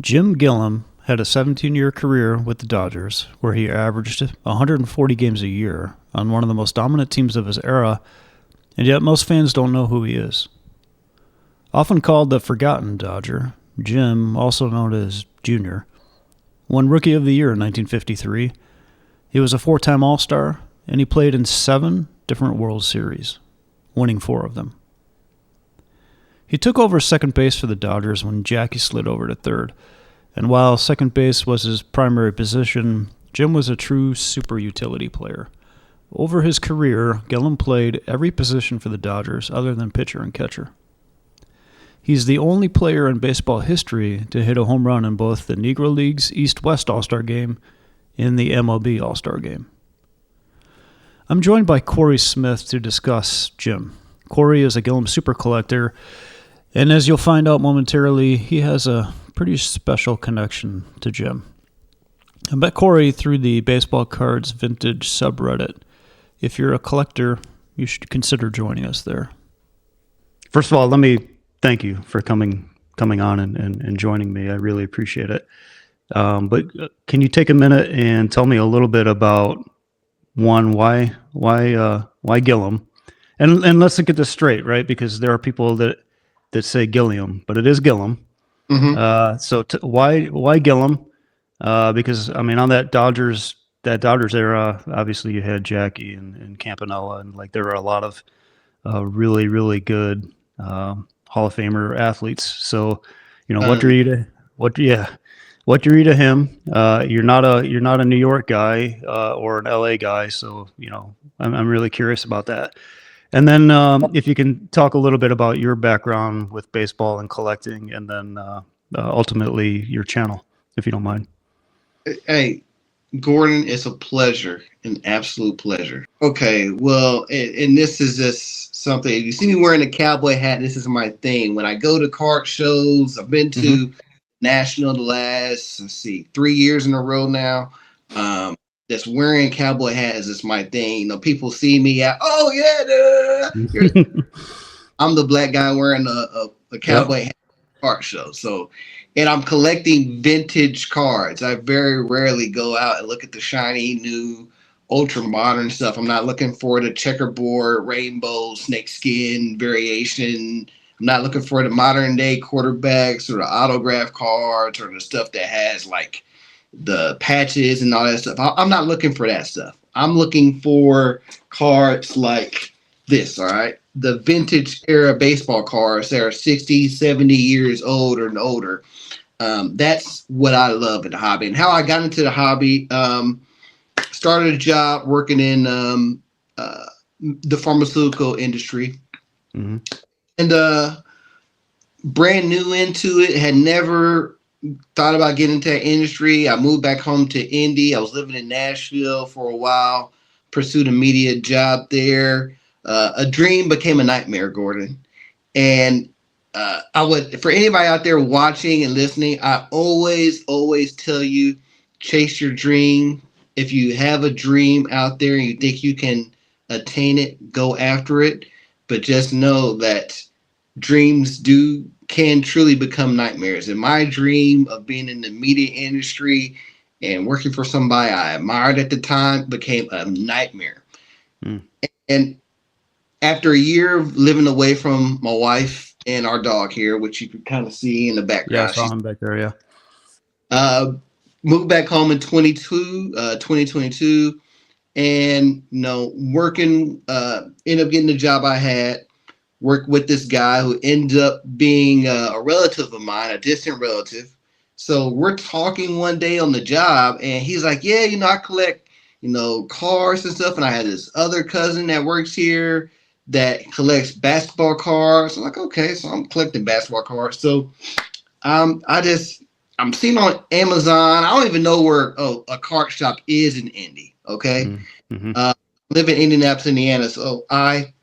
Jim Gilliam had a 17-year career with the Dodgers, where he averaged 140 games a year on one of the most dominant teams of his era, and yet most fans don't know who he is. Often called the Forgotten Dodger, Jim, also known as Junior, won Rookie of the Year in 1953. He was a four-time All-Star, and he played in 7 different World Series, winning 4 of them. He took over second base for the Dodgers when Jackie slid over to third, and while second base was his primary position, Jim was a true super utility player. Over his career, Gilliam played every position for the Dodgers other than pitcher and catcher. He's the only player in baseball history to hit a home run in both the Negro League's East-West All-Star Game and the MLB All-Star Game. I'm joined by Cory Smith to discuss Jim. Cory is a Gilliam super collector, and as you'll find out momentarily, he has a pretty special connection to Jim. I met Cory through the Baseball Cards Vintage subreddit. If you're a collector, you should consider joining us there. First of all, let me thank you for coming on and joining me. I really appreciate it. But can you take a minute and tell me a little bit about why Gilliam? And let's get this straight, right? Because there are people that say Gilliam, but it is Gilliam. Mm-hmm. So why Gilliam? Because I mean, on that Dodgers era, obviously you had Jackie and Campanella, and like there were a lot of really, really good Hall of Famer athletes. So, you know, what drew you to him? You're not a New York guy or an LA guy, so you know, I'm really curious about that. And then if you can talk a little bit about your background with baseball and collecting, and then ultimately your channel, if you don't mind. Hey, Gordon, it's a pleasure, an absolute pleasure. Okay, well, and this is just something. You see me wearing a cowboy hat. This is my thing. When I go to card shows, I've been to National the last 3 years in a row now. Just wearing a cowboy hat is just my thing. You know, people see me at, oh yeah, I'm the black guy wearing a cowboy hat at a card show. So, and I'm collecting vintage cards. I very rarely go out and look at the shiny new ultra modern stuff. I'm not looking for the checkerboard, rainbow, snakeskin variation. I'm not looking for the modern day quarterbacks or the autograph cards or the stuff that has like the patches and all that stuff. I'm not looking for that stuff. I'm looking for cards like this, all right? The vintage era baseball cards that are 60, 70 years old or older. That's what I love in the hobby. And how I got into the hobby, started a job working in the pharmaceutical industry. Mm-hmm. And brand new into it, had never thought about getting into that industry. I moved back home to Indy. I was living in Nashville for a while, pursued a media job there. A dream became a nightmare, Gordon. And I would, for anybody out there watching and listening, I always tell you, chase your dream. If you have a dream out there and you think you can attain it, go after it. But just know that dreams can truly become nightmares. And my dream of being in the media industry and working for somebody I admired at the time became a nightmare. And after a year of living away from my wife and our dog here, which you can kind of see in the background. Yeah, I saw him back there, yeah. Moved back home in 2022, and working, ended up getting the job I had. Worked with this guy who ended up being a relative of mine, a distant relative. So we're talking one day on the job, and he's like, yeah, I collect, cars and stuff. And I had this other cousin that works here that collects basketball cards. I'm like, okay, so I'm collecting basketball cards. So I'm seeing on Amazon. I don't even know where a card shop is in Indy. Okay. Mm-hmm. Live in Indianapolis, Indiana. So I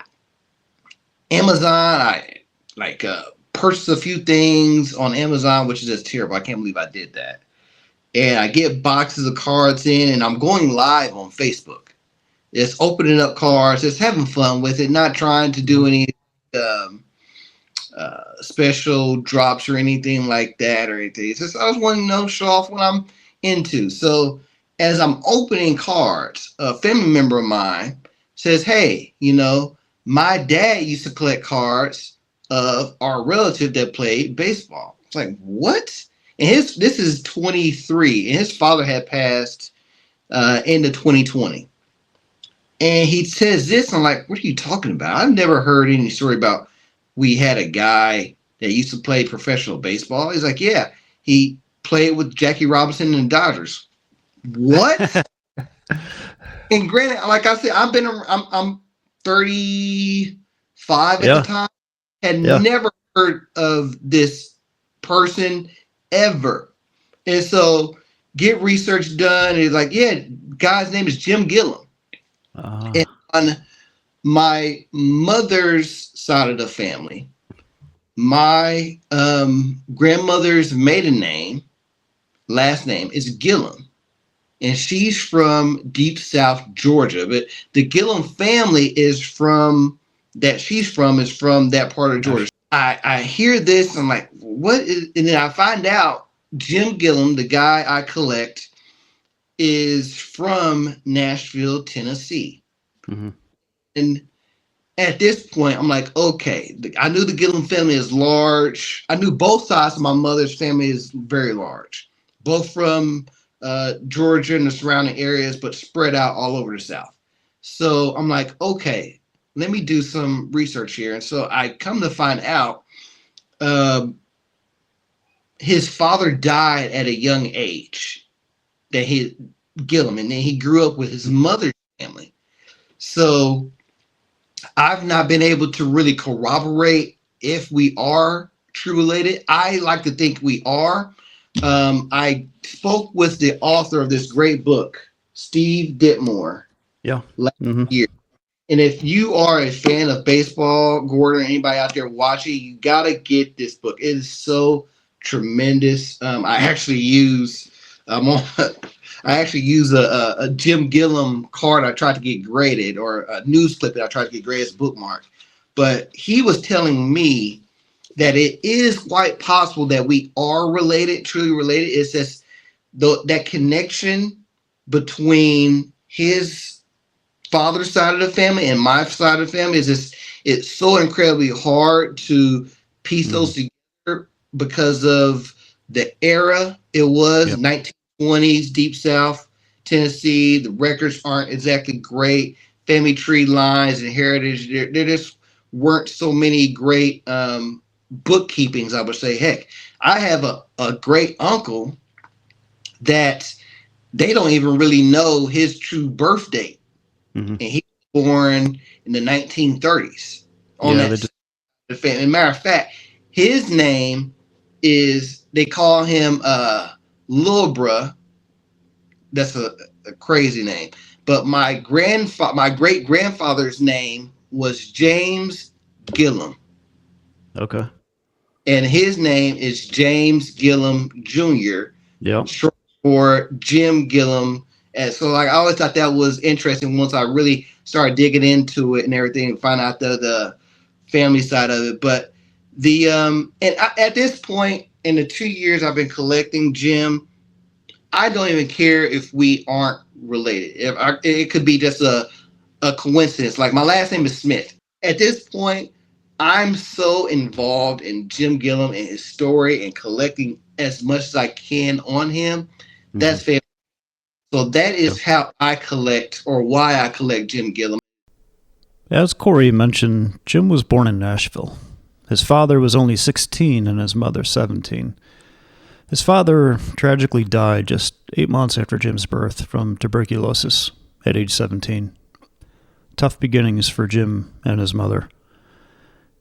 purchased a few things on Amazon, which is just terrible. I can't believe I did that. And I get boxes of cards in, and I'm going live on Facebook. Just opening up cards, just having fun with it, not trying to do any special drops or anything like that or anything. It's just I was wanting to show off what I'm into. So as I'm opening cards, a family member of mine says, "Hey, my dad used to collect cards of our relative that played baseball." It's like, what? And this is 23, and his father had passed into 2020. And he says this, I'm like, what are you talking about? I've never heard any story about we had a guy that used to play professional baseball. He's like, yeah, he played with Jackie Robinson and the Dodgers. What? And granted, like I said, I'm 35 at the time. Had never heard of this person ever. And so get research done. And he's like, yeah, guy's name is Jim Gilliam. And on my mother's side of the family, my grandmother's maiden last name is Gilliam. And she's from deep South Georgia. But the Gilliam family is from that part of Georgia. I hear this, I'm like, what is, and then I find out Jim Gilliam, the guy I collect, is from Nashville, Tennessee. Mm-hmm. And at this point, I'm like, okay, I knew the Gilliam family is large. I knew both sides of my mother's family is very large, both from Georgia and the surrounding areas, but spread out all over the South. So I'm like, okay, let me do some research here. And so I come to find out his father died at a young age, Gilliam, and then he grew up with his mother's family. So I've not been able to really corroborate if we are true related. I like to think we are. I spoke with the author of this great book, Steve Ditmore, last year. And if you are a fan of baseball, Gordon, or anybody out there watching, you got to get this book. It is so tremendous. I actually use a Jim Gilliam card I tried to get graded, or a news clip that I tried to get graded as a bookmark. But he was telling me that it is quite possible that we are related, truly related. It's just that connection between his father's side of the family and my side of the family it's so incredibly hard to piece those together because of the era it was. 1920s, Deep South, Tennessee. The records aren't exactly great. Family tree lines and heritage, there just weren't so many great bookkeepings, I would say. Heck, I have a great uncle that they don't even really know his true birth date. Mm-hmm. And he was born in the 1930s. As a matter of fact, his name is, they call him Lil Bruh. That's a crazy name. But my great grandfather's name was James Gilliam. Okay. And his name is James Gilliam Jr. Yeah. Short for Jim Gilliam. And so, like, I always thought that was interesting once I really started digging into it and everything, and find out the family side of it. But at this point in the 2 years I've been collecting Jim, I don't even care if we aren't related. It could be just a coincidence. Like, my last name is Smith. At this point, I'm so involved in Jim Gilliam and his story and collecting as much as I can on him. Mm-hmm. That's family. So that is how I collect, or why I collect Jim Gilliam. As Cory mentioned, Jim was born in Nashville. His father was only 16 and his mother 17. His father tragically died just 8 months after Jim's birth from tuberculosis at age 17. Tough beginnings for Jim and his mother.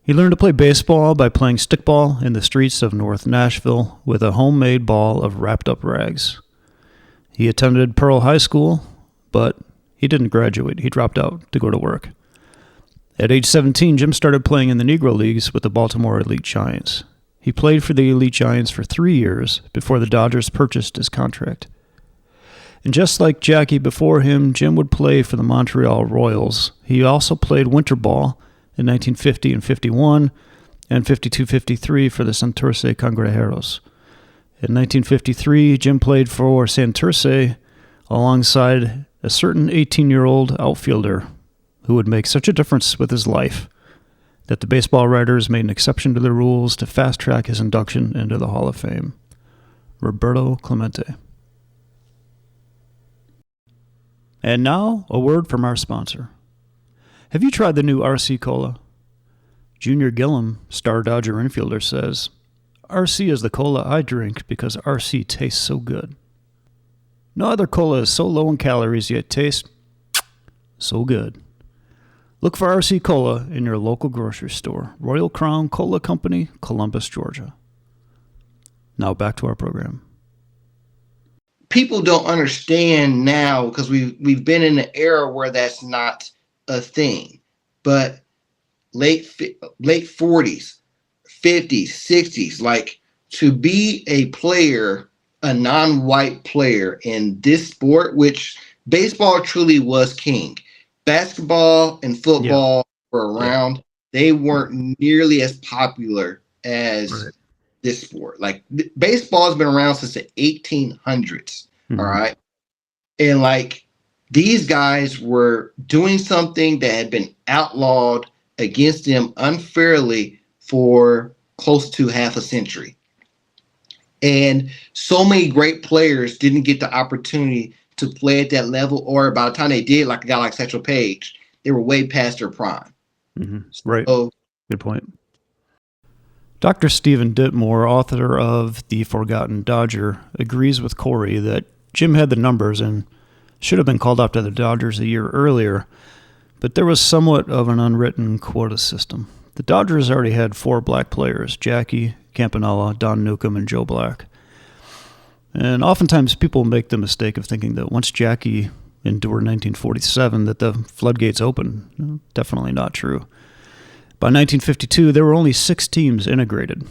He learned to play baseball by playing stickball in the streets of North Nashville with a homemade ball of wrapped-up rags. He attended Pearl High School, but he didn't graduate. He dropped out to go to work. At age 17, Jim started playing in the Negro Leagues with the Baltimore Elite Giants. He played for the Elite Giants for 3 years before the Dodgers purchased his contract. And just like Jackie before him, Jim would play for the Montreal Royals. He also played winter ball in 1950 and 51, and 52-53 for the Santurce Cangrejeros. In 1953, Jim played for Santurce alongside a certain 18-year-old outfielder who would make such a difference with his life that the baseball writers made an exception to the rules to fast-track his induction into the Hall of Fame. Roberto Clemente. And now, a word from our sponsor. Have you tried the new RC Cola? Junior Gilliam, star Dodger infielder, says, RC is the cola I drink because RC tastes so good. No other cola is so low in calories yet tastes so good. Look for RC Cola in your local grocery store. Royal Crown Cola Company, Columbus, Georgia. Now back to our program. People don't understand now because we've been in an era where that's not a thing. But late 40s, 50s, 60s, like to be a player, a non-white player in this sport, which baseball truly was king. Basketball and football were around. Yeah. They weren't nearly as popular as this sport. Like baseball has been around since the 1800s. Mm-hmm. All right. And like these guys were doing something that had been outlawed against them unfairly for close to half a century. And so many great players didn't get the opportunity to play at that level, or by the time they did, like a guy like Satchel Paige, they were way past their prime. Mm-hmm. Right. Good point. Dr. Stephen Ditmore, author of The Forgotten Dodger, agrees with Cory that Jim had the numbers and should have been called up to the Dodgers a year earlier, but there was somewhat of an unwritten quota system. The Dodgers already had 4 black players, Jackie, Campanella, Don Newcomb, and Joe Black. And oftentimes people make the mistake of thinking that once Jackie endured 1947 that the floodgates opened. Definitely not true. By 1952, there were only 6 teams integrated: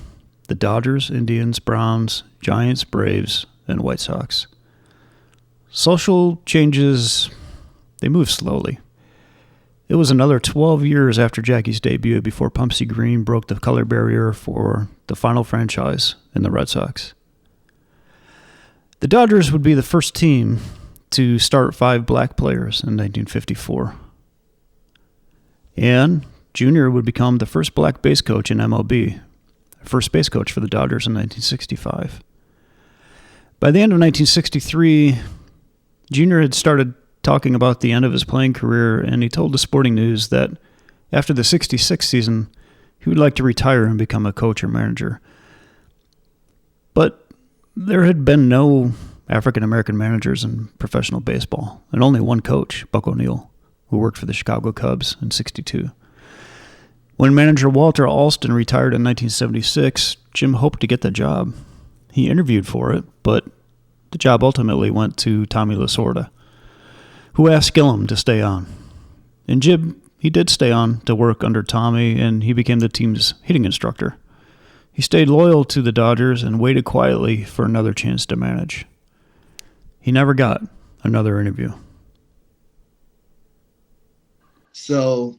the Dodgers, Indians, Browns, Giants, Braves, and White Sox. Social changes, they move slowly. It was another 12 years after Jackie's debut before Pumpsie Green broke the color barrier for the final franchise in the Red Sox. The Dodgers would be the first team to start 5 black players in 1954. And Junior would become the first black base coach in MLB, first base coach for the Dodgers in 1965. By the end of 1963, Junior had started talking about the end of his playing career, and he told the Sporting News that after the 66 season, he would like to retire and become a coach or manager. But there had been no African-American managers in professional baseball, and only one coach, Buck O'Neill, who worked for the Chicago Cubs in '62. When manager Walter Alston retired in 1976, Jim hoped to get the job. He interviewed for it, but the job ultimately went to Tommy Lasorda, who asked Gilliam to stay on. And Jim, he did stay on to work under Tommy, and he became the team's hitting instructor. He stayed loyal to the Dodgers and waited quietly for another chance to manage. He never got another interview. So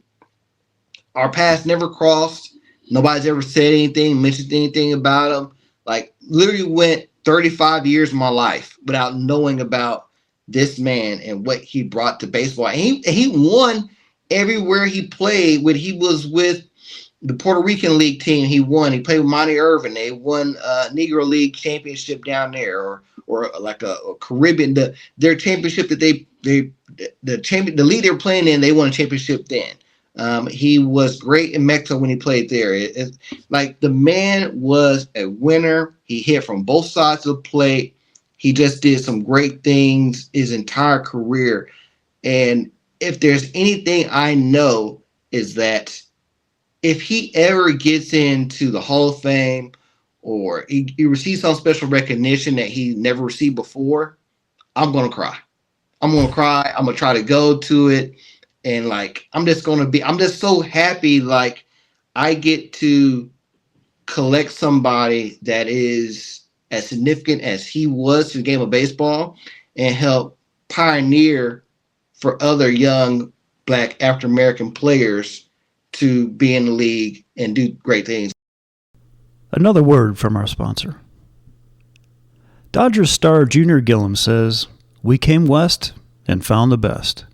our paths never crossed. Nobody's ever said anything, mentioned anything about him. Like literally went 35 years of my life without knowing about this man and what he brought to baseball. And he won everywhere he played. When he was with the Puerto Rican League team, he won. He played with Monty Irvin. They won Negro League championship down there, or like a Caribbean. Their championship that the league they were playing in, they won a championship then. He was great in Mexico when he played there. Like the man was a winner. He hit from both sides of the plate. He just did some great things his entire career. And if there's anything I know is that if he ever gets into the Hall of Fame or he receives some special recognition that he never received before, I'm going to cry. I'm going to cry. I'm going to try to go to it. And like, I'm just so happy. Like I get to collect somebody that is as significant as he was to the game of baseball and help pioneer for other young black African-American players to be in the league and do great things. Another word from our sponsor. Dodgers star Junior Gilliam says, "We came west and found the best."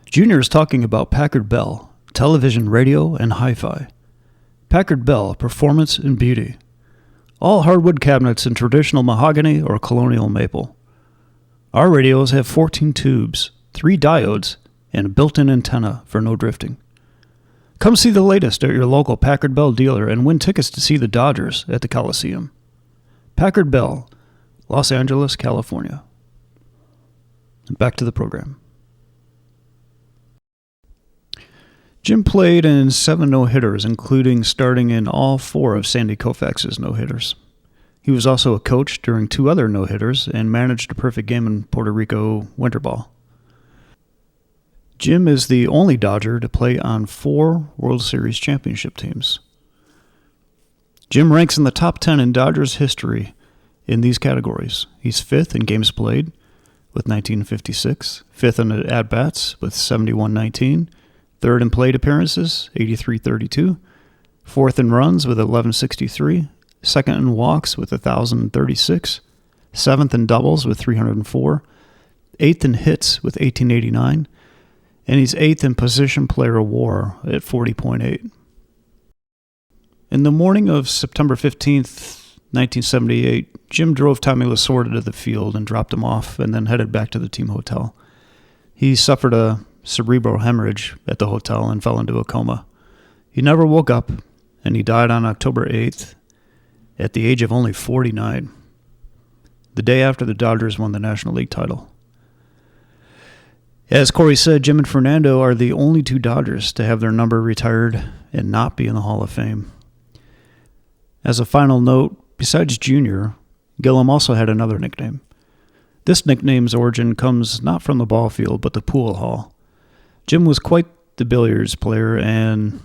Junior is talking about Packard Bell, television, radio, and hi-fi. Packard Bell, performance and beauty. All hardwood cabinets in traditional mahogany or colonial maple. Our radios have 14 tubes, 3 diodes, and a built-in antenna for no drifting. Come see the latest at your local Packard Bell dealer and win tickets to see the Dodgers at the Coliseum. Packard Bell, Los Angeles, California. Back to the program. Jim played in 7 no-hitters, including starting in all 4 of Sandy Koufax's no-hitters. He was also a coach during 2 other no-hitters and managed a perfect game in Puerto Rico winter ball. Jim is the only Dodger to play on 4 World Series championship teams. Jim ranks in the top 10 in Dodgers history in these categories. He's 5th in games played with 1956, 5th in at-bats with 71-19, 3rd in plate appearances, 83-32, 4th in runs with 1163, 2nd in walks with 1,036, 7th in doubles with 304, 8th in hits with 1889, and he's 8th in position player WAR at 40.8. In the morning of September 15th, 1978, Jim drove Tommy Lasorda to the field and dropped him off and then headed back to the team hotel. He suffered a cerebral hemorrhage at the hotel and fell into a coma. He never woke up, and he died on October 8th at the age of only 49, the day after the Dodgers won the National League title. As Cory said, Jim and Fernando are the only 2 Dodgers to have their number retired and not be in the Hall of Fame. As a final note, besides Junior, Gilliam also had another nickname. This nickname's origin comes not from the ball field, but the pool hall. Jim was quite the billiards player and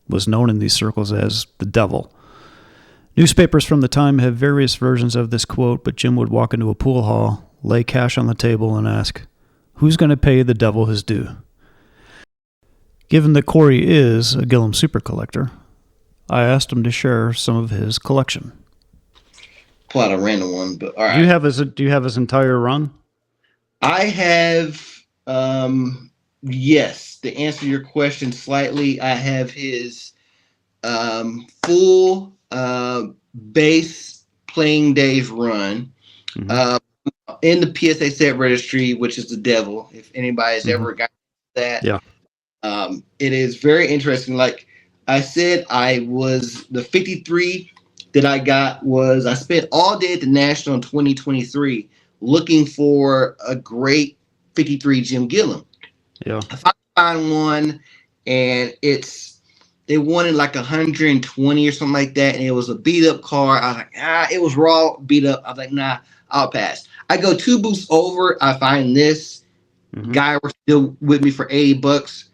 was known in these circles as the Devil. Newspapers from the time have various versions of this quote, but Jim would walk into a pool hall, lay cash on the table, and ask, "Who's going to pay the Devil his due?" Given that Cory is a Gilliam super collector, I asked him to share some of his collection. Pull out a random one, but all right. Do you have his entire run? I have, yes, to answer your question slightly, I have his full base playing days run in the PSA set registry, which is the Devil. If anybody has ever got that, yeah. It is very interesting. Like I said, the 53 that I got was, I spent all day at the National in 2023 looking for a great 53 Jim Gilliam. Yeah. I found one, and they wanted like 120 or something like that, and it was a beat up car. I was like, it was raw, beat up. I was like, nah, I'll pass. I go 2 booths over, I find this guy was still with me for $80.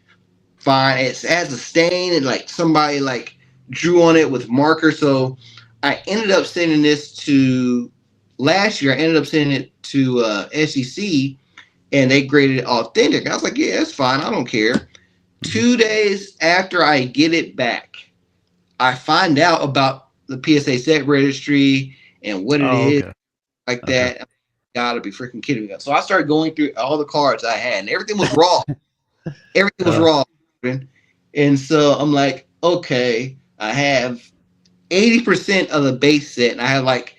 Fine. It has a stain, and like somebody like drew on it with marker. So I ended up sending this to last year. I ended up sending it to SEC, and they graded it authentic. I was like, yeah, it's fine. I don't care. 2 days after I get it back, I find out about the PSA set registry and what it is, like that. Gotta be freaking kidding me. So I started going through all the cards I had, and everything was raw. Everything was raw. And so I'm like, okay, I have 80% of the base set, and I have like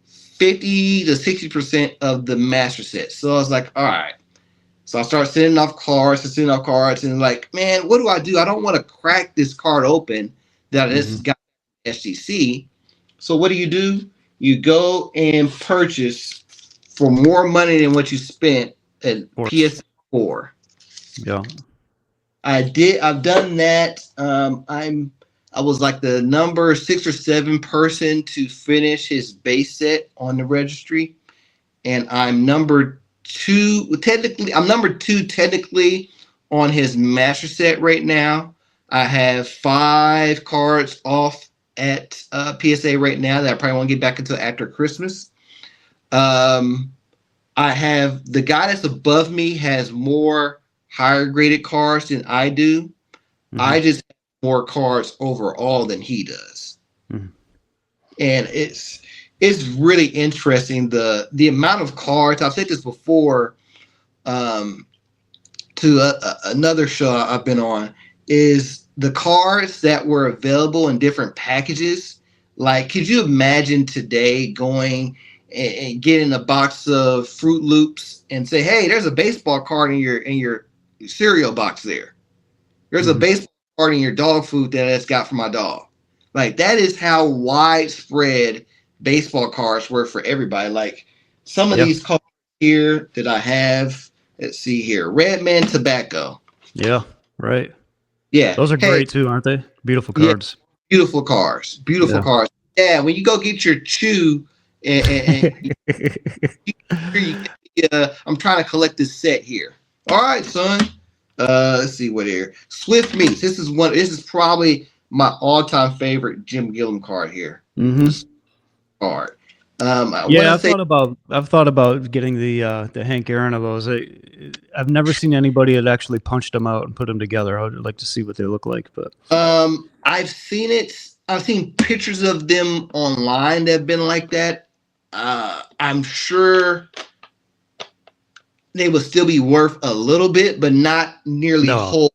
50 to 60% of the master set. So I was like, all right. So I started sending off cards, and like, man, what do? I don't want to crack this card open that I just got SGC. So what do? You go and purchase for more money than what you spent at PS4. Yeah. I've done that. I was like the number 6 or 7 person to finish his base set on the registry, and I'm number 2 technically. I'm number 2 technically on his master set right now. I have 5 cards off at PSA right now that I probably won't get back until after Christmas. I have the guy that's above me has more higher graded cards than I do. I just have more cards overall than he does. and it's really interesting the amount of cards. I've said this before um, to another show I've been on is the cards that were available in different packages. Like, could you imagine today going and getting a box of Fruit Loops and say, "Hey, there's a baseball card in your cereal box there. There's a Hmm. baseball card in your dog food that it's got for my dog." Like, that is how widespread baseball cards were for everybody. Like, some of Yeah. these cards here that I have, let's see here, Redman Tobacco. Yeah. Right. Yeah. Those are Hey, great too, aren't they? Beautiful yeah, cards. beautiful cars. Beautiful Yeah. cars. Yeah, when you go get your chew and you get I'm trying to collect this set here. All right, son. Let's see what here. Swift Meats. This is probably my all-time favorite Jim Gilliam card here. Hmm. This card. I want Yeah, to say I've thought about getting the Hank Aaron of those. I've never seen anybody that actually punched them out and put them together. I would like to see what they look like, but I've seen it. I've seen pictures of them online that have been like that. I'm sure they would still be worth a little bit, but not nearly no. whole.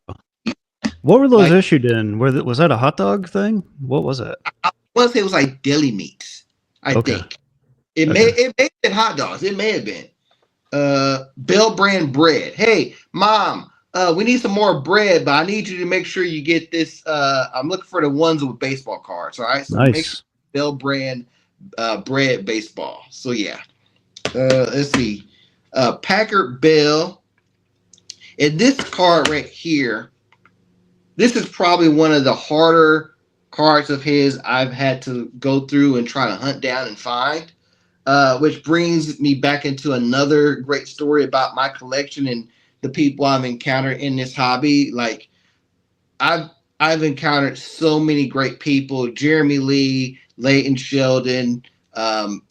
What were those Like, issued in? Was that a hot dog thing? What was it? I want to say it was like deli meats. I Okay. think Okay. it may have been hot dogs. It may have been Bell brand bread. Hey, mom, we need some more bread, but I need you to make sure you get this. I'm looking for the ones with baseball cards. All right, so make sure Nice. Bell brand bread baseball. So yeah, let's see, Packard Bell. And this card right here, this is probably one of the harder cards of his I've had to go through and try to hunt down and find. Which brings me back into another great story about my collection and the people I've encountered in this hobby. Like, I've I've encountered so many great people: Jeremy Lee, Leighton Sheldon.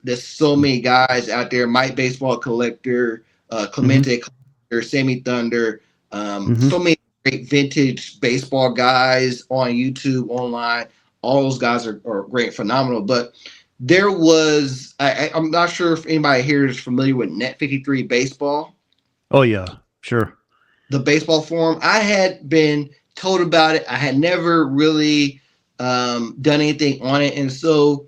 There's so many guys out there. Mike Baseball Collector, Hmm. Clemente Collector, Sammy Thunder. Hmm. So many great vintage baseball guys on YouTube, online. All those guys are great, phenomenal. But there was I'm not sure if anybody here is familiar with Net 53 Baseball, Oh yeah, sure. the baseball forum. I had been told about it. I had never really done anything on it, and so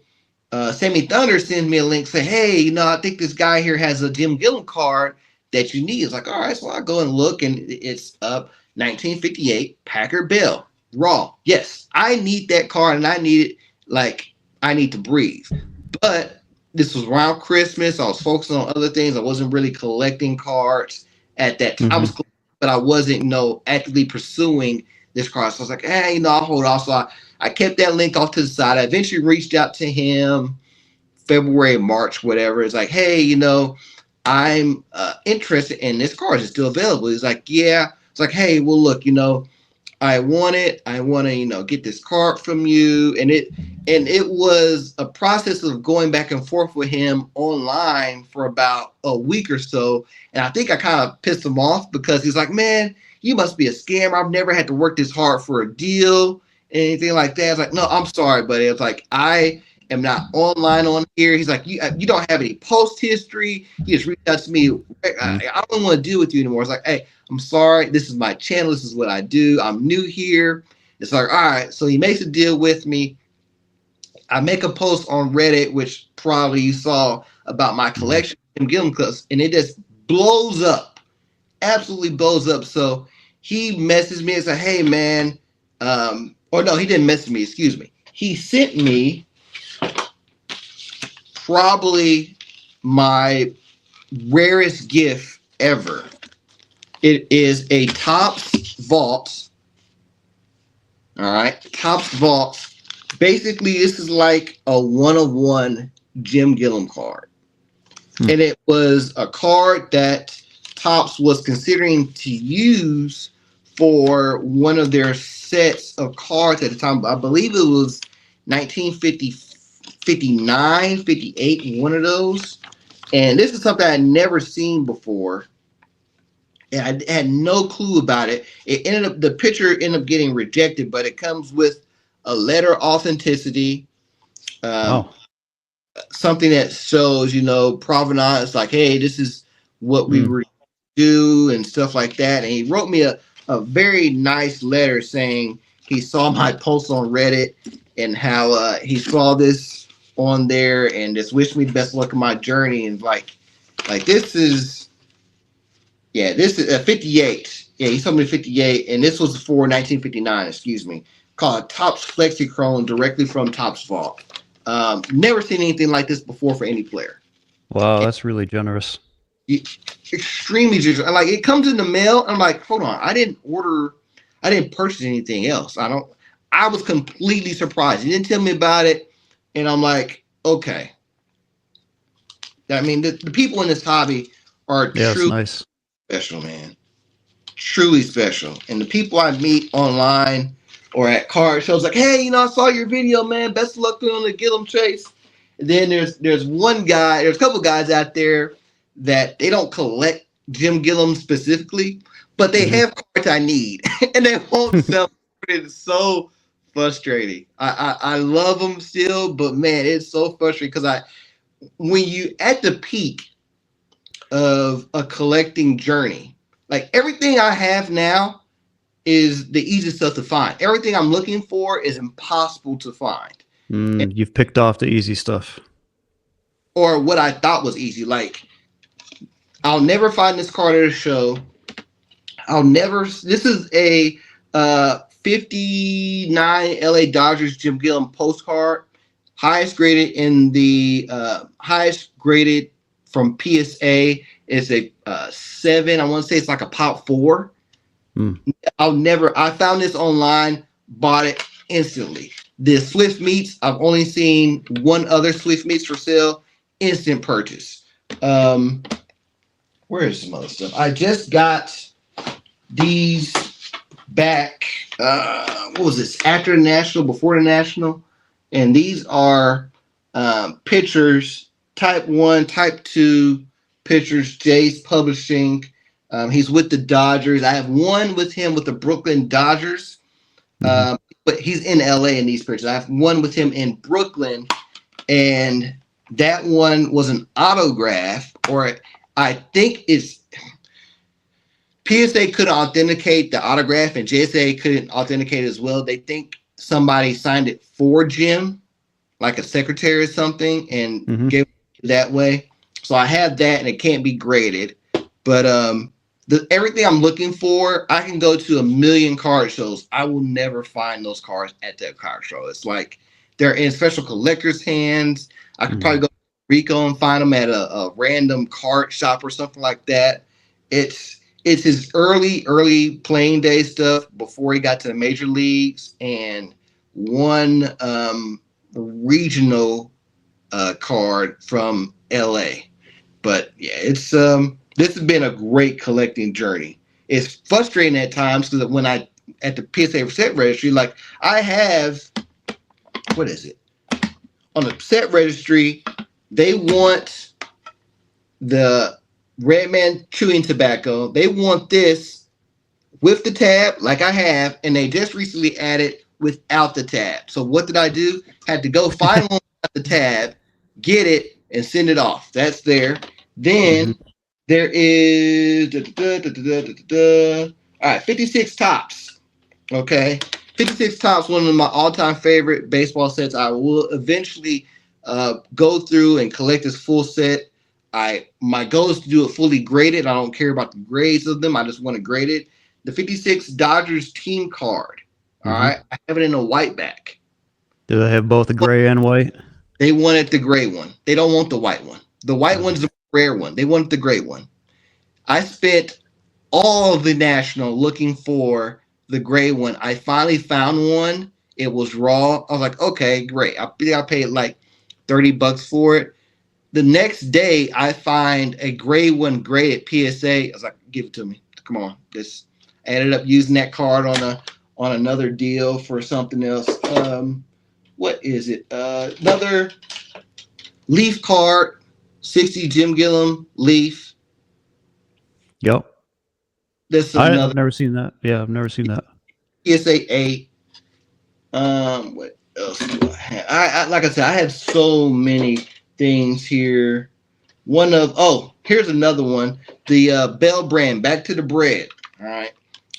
Sammy Thunder sends me a link, say, "Hey, I think this guy here has a Jim Gilliam card that you need." It's like, all right, so I go and look, and it's up 1958 Packard Bell Raw. Yes, I need that card, and I need it like I need to breathe. But this was around Christmas. I was focusing on other things. I wasn't really collecting cards at that time. I was, Hmm. but I wasn't, actively pursuing this card. So I was like, hey, I'll hold off. So I kept that link off to the side. I eventually reached out to him February, March, whatever. It's like, hey, I'm interested in this card. Is it still available? He's like, yeah. It's like, hey, well, look, I want it. I want to, get this card from you. And it was a process of going back and forth with him online for about a week or so. And I think I kind of pissed him off because he's like, man, you must be a scammer. I've never had to work this hard for a deal, anything like that. It's like, no, I'm sorry, buddy. It's like, I am not online on here. He's like, you don't have any post history. He just reached out to me. I don't want to deal with you anymore. It's like, hey, I'm sorry. This is my channel. This is what I do. I'm new here. It's like, all right. So he makes a deal with me. I make a post on Reddit, which probably you saw about my Hmm. collection of Gilliam clips, and it just blows up, absolutely blows up. So he messaged me and said, "Hey, man," or no, he didn't message me. Excuse me. He sent me probably my rarest gift ever. It is a Topps Vault. All right, Topps Vault. Basically, this is like a one of one Jim Gilliam card. Hmm. And it was a card that Topps was considering to use for one of their sets of cards at the time. I believe it was 1950, 59, 58, one of those. And this is something I had never seen before. And I had no clue about it. The picture ended up getting rejected, but it comes with a letter of authenticity. Um, Wow. something that shows, provenance, like, hey, this is what we Mm. were do and stuff like that. And he wrote me a very nice letter saying he saw my post on Reddit and how he saw this on there and just wished me the best luck in my journey. And like this is a 58. Yeah, he told me 58, and this was for 1959. Excuse me, called Topps Flexichrome directly from Topps Vault. Never seen anything like this before for any player. Wow, that's really generous. Extremely generous. Like it comes in the mail. I'm like, hold on, I didn't purchase anything else. I was completely surprised. He didn't tell me about it, and I'm like, okay. I mean, the people in this hobby are Yeah, it's truly nice. special, man. Truly special. And the people I meet online or at card shows, like, hey, I saw your video, man. Best of luck on the Gilliam chase. And then there's one guy, there's a couple guys out there that they don't collect Jim Gilliam specifically, but they Hmm. have cards I need, and they won't sell. It's so frustrating. I love them still, but man, it's so frustrating because when you at the peak of a collecting journey, like everything I have now is the easiest stuff to find. Everything I'm looking for is impossible to find. You've picked off the easy stuff. Or what I thought was easy. Like, I'll never find this card at a show. This is a 59 LA Dodgers Jim Gilliam postcard. Highest graded from PSA is a 7. I want to say it's like a pop 4. Mm. I found this online, bought it instantly. The Swift Meats, I've only seen one other Swift Meats for sale, instant purchase. Where is some other stuff? I just got these back. What was this? After the National, before the National, and these are pictures, Type 1, Type 2 pictures. Jay's Publishing. He's with the Dodgers. I have one with him with the Brooklyn Dodgers, Mm-hmm. but he's in LA in these pictures. I have one with him in Brooklyn, and that one was an autograph, or I think it's PSA couldn't authenticate the autograph, and JSA couldn't authenticate it as well. They think somebody signed it for Jim, like a secretary or something, and Mm-hmm. gave it that way. So I have that, and it can't be graded. But everything I'm looking for, I can go to a million card shows. I will never find those cards at that card show. It's like they're in special collectors' hands. I could Mm-hmm. probably go to Rico and find them at a random card shop or something like that. It's his early playing day stuff before he got to the major leagues, and one regional card from LA. But yeah, it's this has been a great collecting journey. It's frustrating at times because when I at the PSA set registry, like I have, what is it, on the set registry, they want the Redman chewing tobacco. They want this with the tab, like I have, and they just recently added without the tab. So what did I do? Had to go find one without the tab, get it, and send it off. That's there. Mm-hmm. Then there is all right, 56 tops. Okay. 56 tops, one of my all-time favorite baseball sets. I will eventually go through and collect this full set. My goal is to do it fully graded. I don't care about the grades of them. I just want to grade it. The 56 Dodgers team card. All Mm-hmm. right. I have it in a white back. Do they have both the gray and white? They wanted the gray one. They don't want the white one. The white Uh, one's the rare one. They wanted the gray one. I spent all of the national looking for the gray one. I finally found one. It was raw. I was like, okay, great. I think I paid like $30 for it. The next day, I find a gray one graded PSA. I was like, give it to me. Come on. This. I ended up using that card on another deal for something else. What is it? Another Leaf card, 60 Jim Gilliam Leaf. yep. This is I've another never seen that. Yeah, I've never seen that. PSA 8. What else do I have? I like I said, I have so many things here. Here's another one. The Bell brand, back to the bread. All right.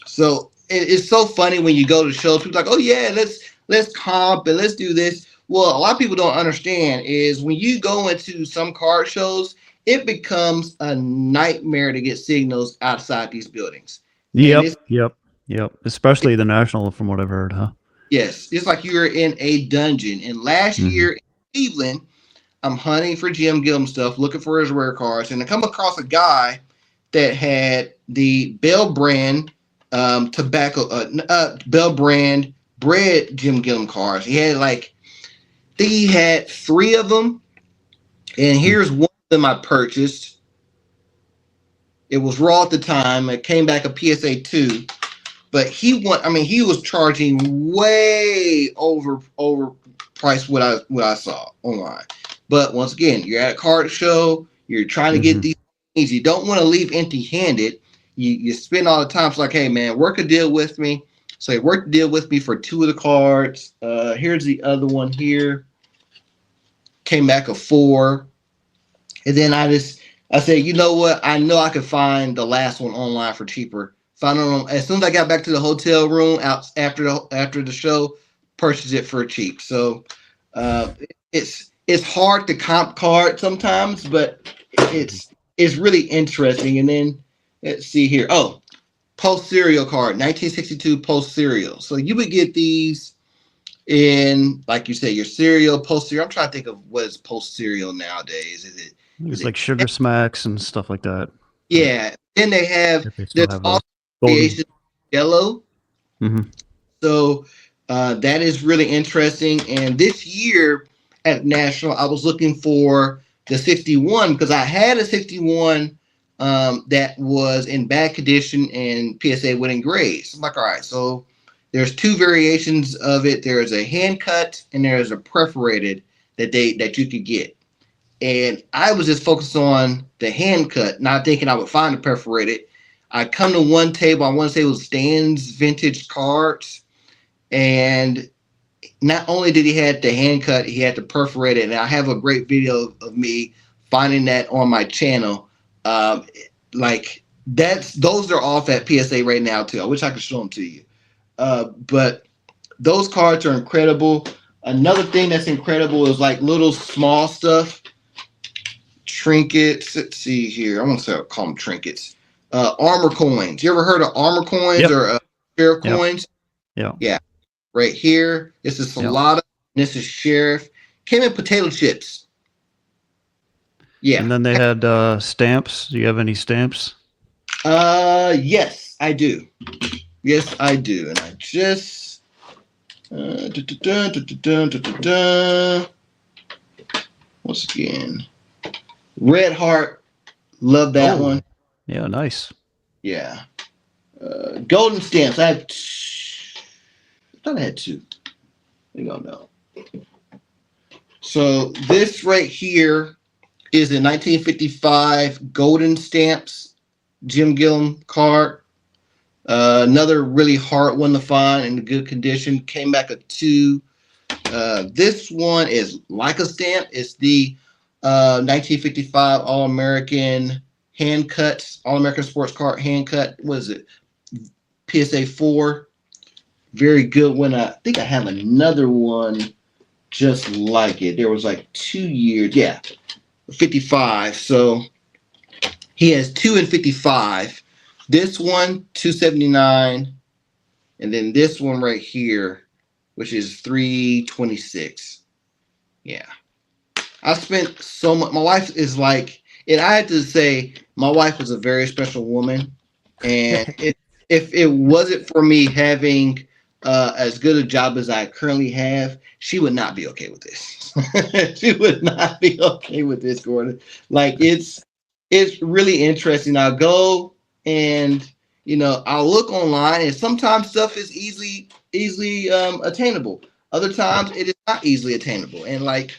So it's so funny when you go to shows. People are like, oh yeah, let's comp and let's do this. Well, a lot of people don't understand is when you go into some card shows, it becomes a nightmare to get signals outside these buildings. And Yep, yep, yep. Especially the national, from what I've heard, huh? yes, it's like you're in a dungeon. And last Hmm. year in Cleveland, I'm hunting for Jim Gilliam stuff, looking for his rare cards, and I come across a guy that had the Bell brand Bell brand bread Jim Gilliam cards. He had three of them, and here's one of them I purchased. It was raw at the time. It came back a PSA 2, but he was charging way over price what I saw online. But once again, you're at a card show, you're trying to get Hmm. these things, you don't want to leave empty handed. You spend all the time. It's like, hey man, work a deal with me. So he worked a deal with me for two of the cards. Here's the other one here. Came back a 4. And then I said, you know what? I know I could find the last one online for cheaper. Found it as soon as I got back to the hotel room out after the show, purchased it for cheap. So uh, it's hard to comp card sometimes, but it's really interesting. And then let's see here. Oh, post serial card, 1962 post serial. So you would get these in, like you say, your cereal, post cereal. I'm trying to think of what is post cereal nowadays. Is It's it like Sugar Smacks and stuff like that. But Yeah. Then they have if they still there's have also those. Golden. variations of yellow. Hmm. So that is really interesting. And this year at National, I was looking for the 61 because I had a 61 that was in bad condition and PSA winning grades. I'm like, all right, so there's two variations of it. There's a hand cut and there's a perforated that you could get. And I was just focused on the hand cut, not thinking I would find the perforated. I come to one table, I want to say it was Stan's Vintage Cards, and not only did he have the hand cut, he had the perforated, and I have a great video of me finding that on my channel. Um, like those are off at PSA right now too. I wish I could show them to you, but those cards are incredible. Another thing that's incredible is like little small stuff, trinkets. Let's see here. I want to call them trinkets. Armor coins. You ever heard of armor coins Yep, or sheriff yep, coins? yep, Yeah, right here. This is yep. Salada. This is Sheriff. Came in potato chips. Yeah. And then they had stamps. Do you have any stamps? Yes, I do. Yes, I do. And I just. Once again, Red Heart. Love that Oh, one. yeah, nice. Yeah. Golden stamps. I thought I had two. We don't know. So this right here is a 1955 Golden Stamps Jim Gilliam card. Another really hard one to find in good condition. Came back a 2. This one is like a stamp. It's the 1955 All American hand cuts, All American sports card hand cut. What is it? PSA 4. Very good one. I think I have another one just like it. There was like 2 years. Yeah, 55. So he has 2 and 55. This one, 279. And then this one right here, which is 326. Yeah. I spent so much. My wife is like, and I had to say, my wife was a very special woman. And if it wasn't for me having as good a job as I currently have, she would not be okay with this. She would not be okay with this, Gordon. Like it's really interesting. I'll go and I'll look online, and sometimes stuff is easily attainable. Other times it is not easily attainable, and like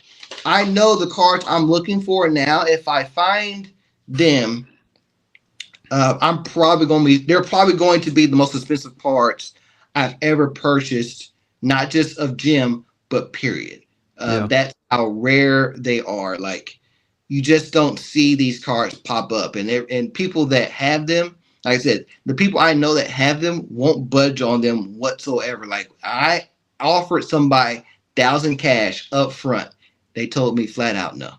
I know the cards I'm looking for now. If I find them, they're probably going to be the most expensive cards I've ever purchased, not just of Jim, but period. Yeah. That's how rare they are. Like, you just don't see these cards pop up, and people that have them, like I said, the people I know that have them won't budge on them whatsoever. Like, I offered somebody 1,000 cash up front, they told me flat out no,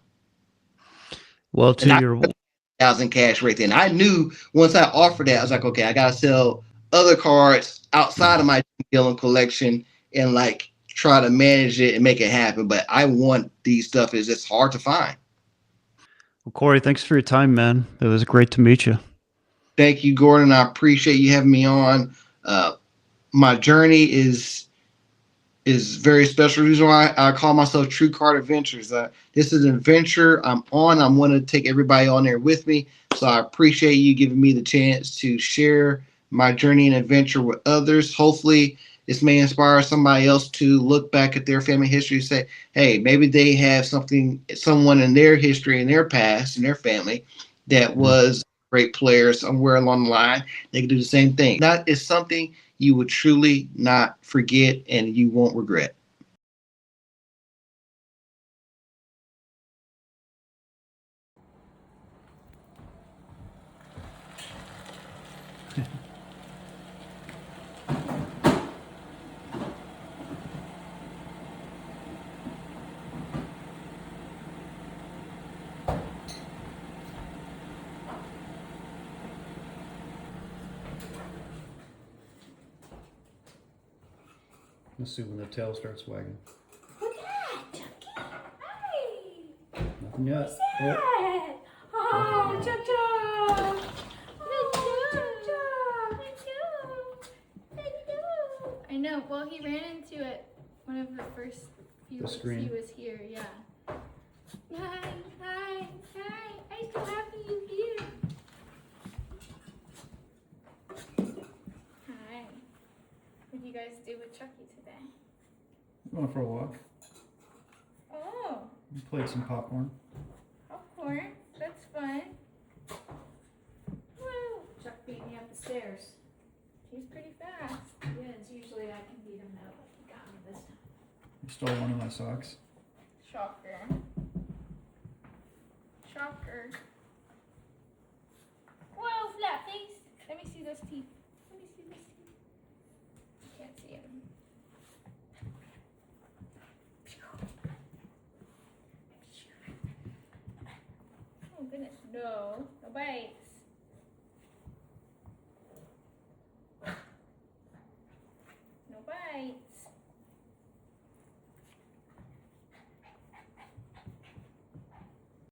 Well, to and I your 1,000 cash right then. I knew once I offered that, I was like, okay, I gotta sell other cards outside of my Gilliam collection and like try to manage it and make it happen. But I want these stuff. Is just hard to find. well, Cory, thanks for your time, man. It was great to meet you. Thank you, Gordon. I appreciate you having me on. Uh, my journey is very special. The reason why I call myself True Card Adventures. This is an adventure I'm on. I'm going to take everybody on there with me. So I appreciate you giving me the chance to share my journey and adventure with others. Hopefully, this may inspire somebody else to look back at their family history and say, hey, maybe they have someone in their history, in their past, in their family that was a great player somewhere along the line. They can do the same thing. That is something you will truly not forget and you won't regret. Let's see when the tail starts wagging. Look at that, Chucky. Hey. Nothing yet. What's that? Oh, Chuck Chuck. Oh, Chuck Chuck. I know. Well, he ran into it one of the first few weeks he was here. Yeah. Hi, hi, hi. I'm so happy you're here. Hi. What did you guys do with Chucky today? Going for a walk. Oh, We played some popcorn. popcorn. That's fun. Woo! Chuck beat me up the stairs. He's pretty fast. He is. Usually I can beat him though, but he got me this time. You stole one of my socks. Shocker. Shocker. Whoa, flat face. Let me see those teeth. Let me see those teeth. I can't see them. Oh goodness, no. No bites.